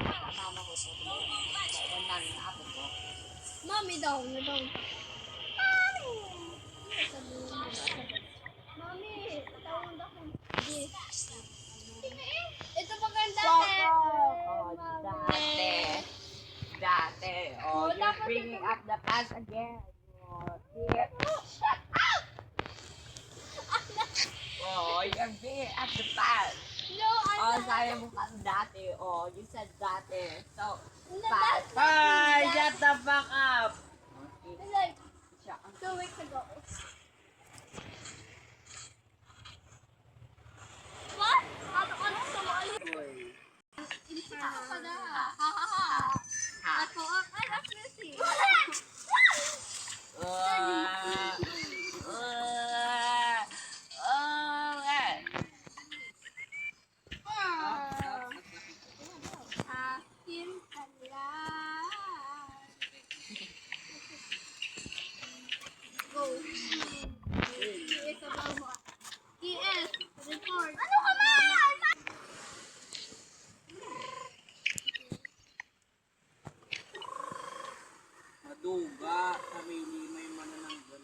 Kasama ko sa doon namin na apo ko. Mami daw, na daw. Mami, tawag ako. Ito maganda eh. Oh, dati. Oh, you're bringing up the past again. Oh, dear. Oh, you're bringing up the past. No, Oh, sabi mo ka dati. Oh, you said dati. So, past. past. Bye! Shut the fuck up! Like, Shut up. 2 weeks ago. What? Ano sumali? Ako pa na. Ako ang anak Messi. Akin alam. Go. ES about mo. ES, record. Ano ka ba? Maduga, sarili may manananggal.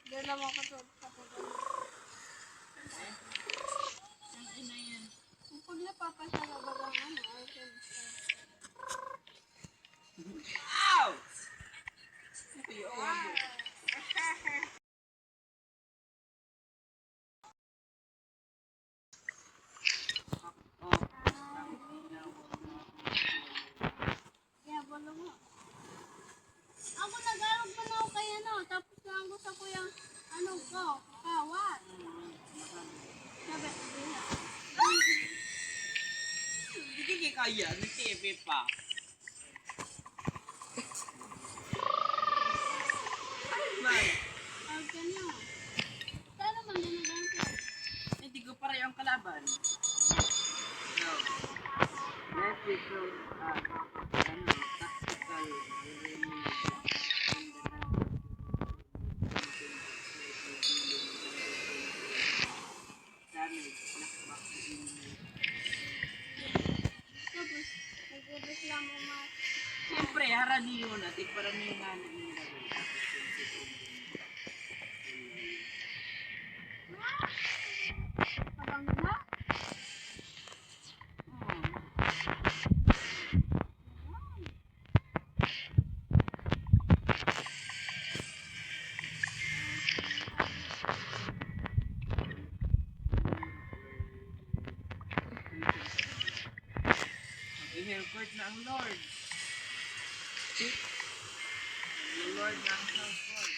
Diyan naman ka sa pagkakas. Ang ina yan. Kung napapasa na bagang ano, Ow! Ito yung obo. kaya balo mo. Ako nag-arog pa na ako kay ano, tapos lang gusto ko yung ano ko, kawat. Sabi, Hindi kaya, nag-TV pa. Man, tawag ka niyo. Saan naman din nag-arog? hindi ko pareho ang kalaban. No. Netflix yung tactical damage. Tapos, nag-reklamo mo. Siyempre, haraniyo na. Tigparaniyo nga na inilagay. Habang na, I-helpert na ang Lord. Ang Lord na ang Southport.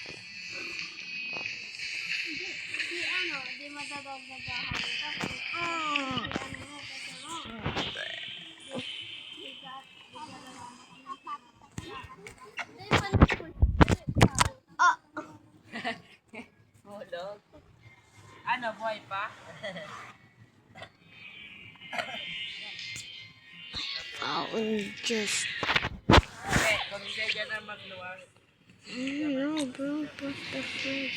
si ano, di madadagdagahan. Tapos, si ano mo, kasi mo. Hulog. Ano, buhay pa? Just Okay, kung siya dyan na magluwag. no, bro. What the frick?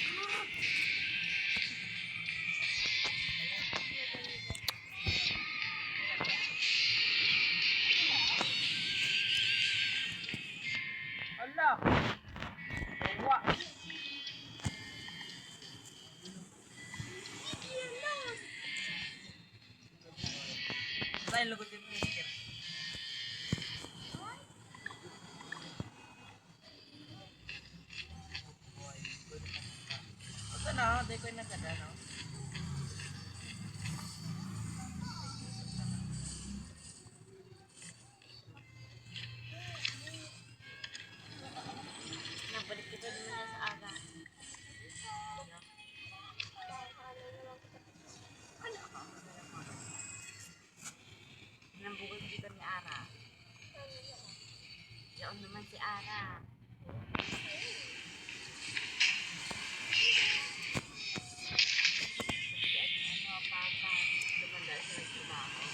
Ala! Bawa! Tayo lugutin mo yung skip. Ito na, di ko yung nagkada, no? Nabalik kita din na sa aga. Nambukod dito ni Ara. Diyan naman si Ara. Ano, papa. Dumanda siya ng trabaho.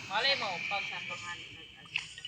Malay mo, pag Sa pangalan nag-ano sa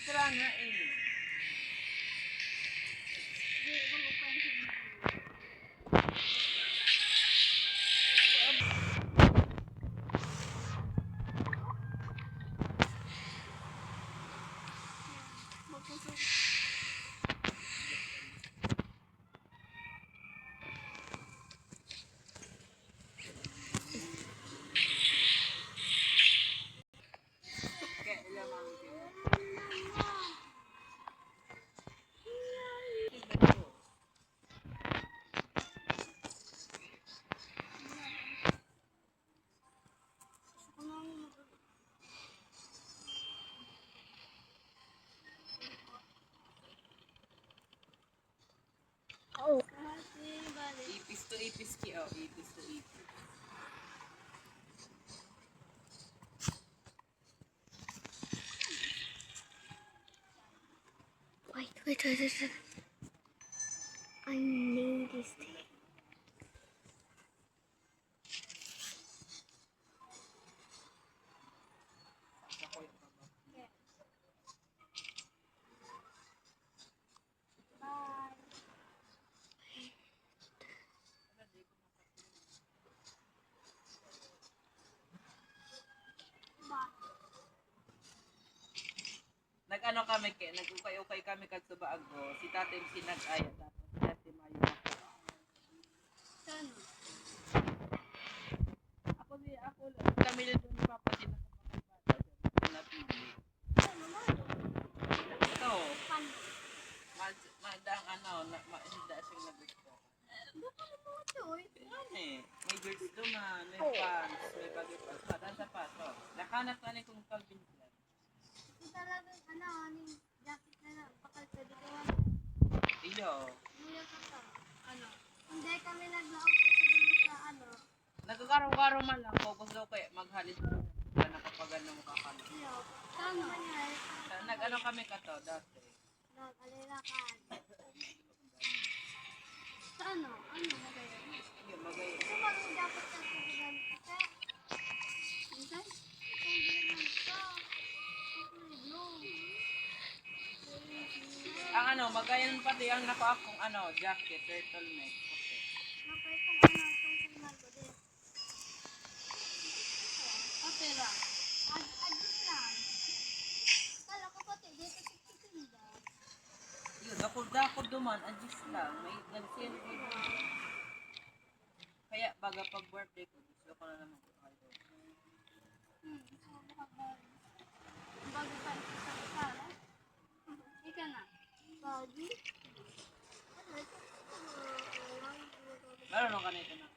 extra nga eh. Di, bago pa yung signal. Magpusok. Kaya lamang din. Oh. Ipis to ipis ki oh, ipis to ipis. Wait. I need this thing. Nag-ano kami ke, nag-ukay-ukay kami kag sa baago. Si Tatay sinag-aya tapos si Ate Mayo ako. Saan? Ako kami din ni Papa sinakapakita. Napili. Ito, Paano? madang ano, hindi siya nagusto. Baka mo ito eh. Ano eh, may girls duman, may pants, may bagay pants, madang sapatos. Nakanap na ni kung Calvin Klein. Kung talagang aning jacket na lang, bakal pwede ko yan. Iyo, Muya ka to. Ano? Hindi kami naglaog kasi dun sa nagkakaraw-karaw man lang ko, gusto ko maghalit na nakapagano mo kakalo. Iyo. Saan man yan? Nag-ano kami ka to dati. Nag-alirakan. Sa ano? Ano na kayo? Iyo, magay. Ito bagong dapat ka sa bigan kasi. Minsan? Itong bigan ito. Kulay blue. Ang ano, magayon pati ang nako akong ano, jacket, turtleneck. Okay. Napay itong itong signal ko din. Opera. Adjust lang. Kala ko pati dito titinda. Yun, dako duman, adjust lang. May nag-send ko. Kaya baga pag birthday ko, gusto ko na naman ko kayo. Bago pa ito sa sala. Ika na. Bago? Meron ka nito na.